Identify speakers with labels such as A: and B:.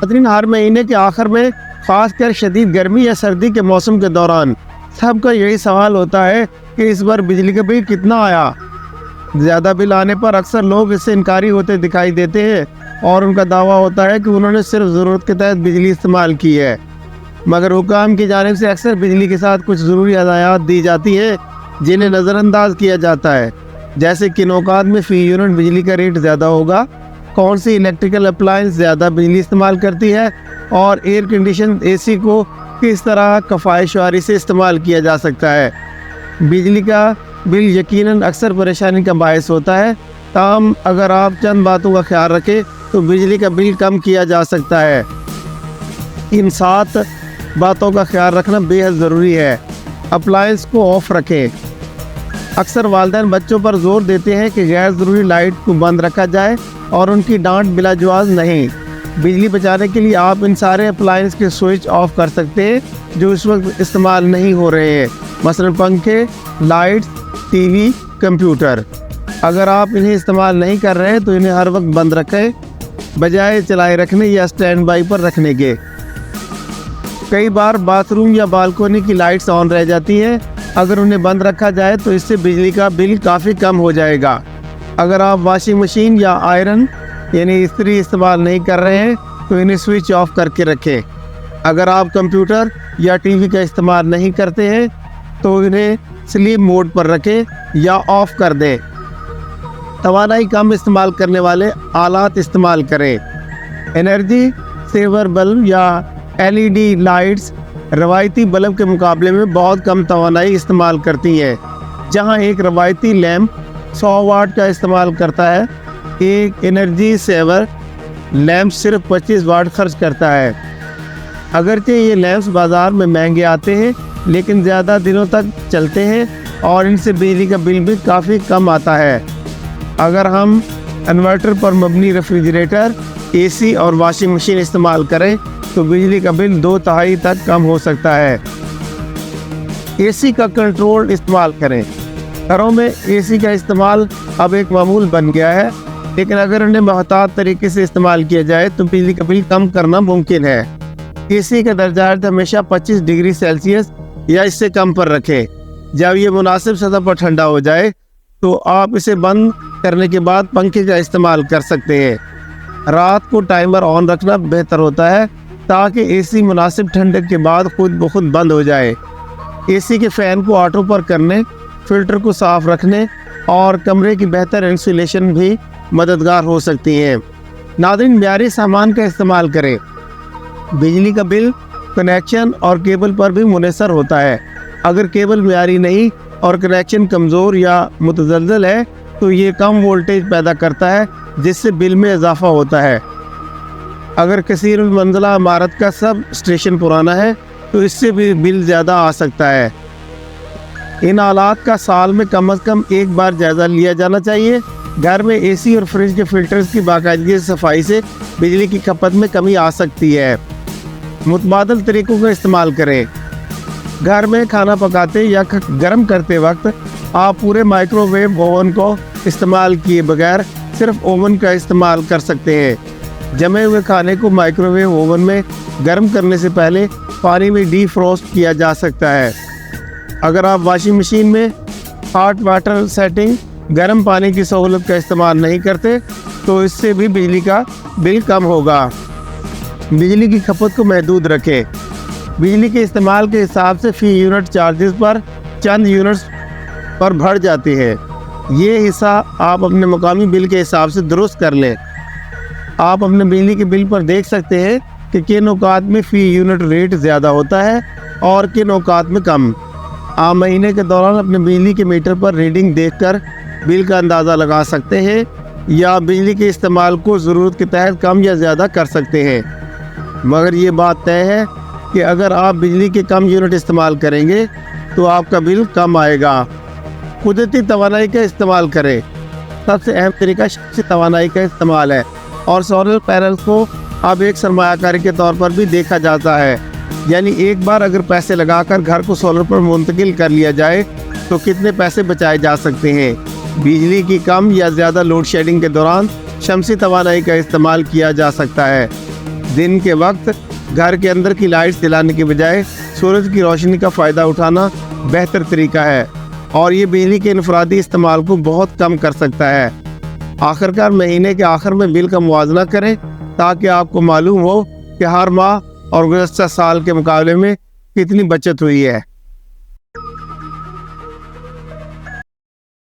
A: हर महीने के आखिर में खासकर शदीद गर्मी या सर्दी के मौसम के दौरान सबका यही सवाल होता है कि इस बार बिजली का बिल कितना आया। ज़्यादा बिल आने पर अक्सर लोग इससे इनकारी होते दिखाई देते हैं और उनका दावा होता है कि उन्होंने सिर्फ ज़रूरत के तहत बिजली इस्तेमाल की है, मगर हुकाम की जानिब से अक्सर बिजली के साथ कुछ ज़रूरी हदायत दी जाती है जिन्हें नज़रअंदाज किया जाता है, जैसे किन औकात में फ़ी यूनिट बिजली का रेट ज़्यादा होगा, कौन सी इलेक्ट्रिकल अप्लायंस ज़्यादा बिजली इस्तेमाल करती है और एयर कंडीशन AC को किस तरह कफ़ायशवारी से इस्तेमाल किया जा सकता है। बिजली का बिल यकीनन अक्सर परेशानी का बायस होता है, ताहम अगर आप चंद बातों का ख्याल रखें तो बिजली का बिल कम किया जा सकता है। इन 7 बातों का ख्याल रखना बेहद ज़रूरी है। अप्लायंस को ऑफ रखें। अक्सर वालिदैन बच्चों पर जोर देते हैं कि गैर ज़रूरी लाइट को बंद रखा जाए और उनकी डांट बिलाजवाज़ नहीं। बिजली बचाने के लिए आप इन सारे अप्लायंस के स्विच ऑफ कर सकते हैं जो इस वक्त इस्तेमाल नहीं हो रहे हैं, मसलन पंखे, लाइट्स, TV, कंप्यूटर। अगर आप इन्हें इस्तेमाल नहीं कर रहे हैं तो इन्हें हर वक्त बंद रखें बजाय चलाए रखने या स्टैंड बाई पर रखने के। कई बार बाथरूम या बालकोनी की लाइट्स ऑन रह जाती हैं, अगर उन्हें बंद रखा जाए तो इससे बिजली का बिल काफ़ी कम हो जाएगा। अगर आप वॉशिंग मशीन या आयरन यानी इस्त्री इस्तेमाल नहीं कर रहे हैं तो इन्हें स्विच ऑफ करके रखें। अगर आप कंप्यूटर या TV का इस्तेमाल नहीं करते हैं तो इन्हें स्लीप मोड पर रखें या ऑफ कर दें। तवानाई कम इस्तेमाल करने वाले आलात इस्तेमाल करें। एनर्जी सेवर बल्ब या LED लाइट्स रवायती बल्ब के मुकाबले में बहुत कम तवानाई इस्तेमाल करती हैं। जहां एक रवायती लैंप 100 वाट का इस्तेमाल करता है, एक एनर्जी सेवर लैंप सिर्फ 25 वाट खर्च करता है। अगरचे ये लैंप्स बाज़ार में महंगे आते हैं लेकिन ज़्यादा दिनों तक चलते हैं और इनसे बिजली का बिल भी काफ़ी कम आता है। अगर हम इन्वर्टर पर मबनी रेफ्रिजरेटर, AC और वॉशिंग मशीन इस्तेमाल करें तो बिजली का बिल 2/3 तक कम हो सकता है। AC का कंट्रोल इस्तेमाल करें। घरों में AC का इस्तेमाल अब एक मामूल बन गया है, लेकिन अगर उन्हें मोहतात तरीके से इस्तेमाल किया जाए तो बिजली का बिल कम करना मुमकिन है। AC का दर्जा हरारत हमेशा 25 डिग्री सेल्सियस या इससे कम पर रखें। जब ये मुनासिब सतह पर ठंडा हो जाए तो आप इसे बंद करने के बाद पंखे का इस्तेमाल कर सकते हैं। रात को टाइमर ऑन रखना बेहतर होता है ताकि AC मुनासिब ठंडक के बाद खुद ब खुद बंद हो जाए। AC के फ़ैन को ऑटो पर करने, फिल्टर को साफ़ रखने और कमरे की बेहतर इंसुलेशन भी मददगार हो सकती हैं। नाज़रीन, म्यारी सामान का इस्तेमाल करें। बिजली का बिल कनेक्शन और केबल पर भी मुनहसर होता है। अगर केबल म्यारी नहीं और कनेक्शन कमज़ोर या मुतज़लज़ल है तो ये कम वोल्टेज पैदा करता है जिससे बिल में इजाफा होता है। अगर कसीर मंजिला इमारत का सब स्टेशन पुराना है तो इससे भी बिल ज़्यादा आ सकता है। इन आलात का साल में कम से कम एक बार जायज़ा लिया जाना चाहिए। घर में AC और फ्रिज के फिल्टर्स की बाकायदगी से सफाई से बिजली की खपत में कमी आ सकती है। मुतबादल तरीक़ों का इस्तेमाल करें। घर में खाना पकाते या गर्म करते वक्त आप पूरे माइक्रोवेव ओवन को इस्तेमाल किए बगैर सिर्फ ओवन का इस्तेमाल कर सकते हैं। जमे हुए खाने को माइक्रोवेव ओवन में गर्म करने से पहले पानी में डीफ्रोस्ट किया जा सकता है। अगर आप वॉशिंग मशीन में हॉट वाटर सेटिंग गर्म पानी की सहूलत का इस्तेमाल नहीं करते तो इससे भी बिजली का बिल कम होगा। बिजली की खपत को महदूद रखें। बिजली के इस्तेमाल के हिसाब से फ़ी यूनिट चार्जेस पर चंद यूनिट्स पर बढ़ जाते हैं। ये हिस्सा आप अपने मुकामी बिल के हिसाब से दुरुस्त कर लें। आप अपने बिजली के बिल पर देख सकते हैं कि किन औकात में फ़ी यूनिट रेट ज़्यादा होता है और किन औकात में कम। आप महीने के दौरान अपने बिजली के मीटर पर रीडिंग देखकर बिल का अंदाज़ा लगा सकते हैं या बिजली के इस्तेमाल को ज़रूरत के तहत कम या ज़्यादा कर सकते हैं। मगर ये बात तय है कि अगर आप बिजली के कम यूनिट इस्तेमाल करेंगे तो आपका बिल कम आएगा। कुदरती तवानाई का इस्तेमाल करें। सबसे अहम तरीका शमसी तवानाई का इस्तेमाल है और सोलर पैनल को अब एक सरमायाकारी के तौर पर भी देखा जाता है। यानी एक बार अगर पैसे लगाकर घर को सोलर पर मुंतकिल कर लिया जाए तो कितने पैसे बचाए जा सकते हैं। बिजली की कम या ज़्यादा लोड शेडिंग के दौरान शमसी तवानाई का इस्तेमाल किया जा सकता है। دن کے وقت گھر کے اندر کی لائٹس جلانے کی بجائے سورج کی روشنی کا فائدہ اٹھانا بہتر طریقہ ہے اور یہ بجلی کے انفرادی استعمال کو بہت کم کر سکتا ہے۔ آخرکار مہینے کے آخر میں بل کا موازنہ کریں تاکہ آپ کو معلوم ہو کہ ہر ماہ اور گزشتہ سال کے مقابلے میں کتنی بچت ہوئی ہے۔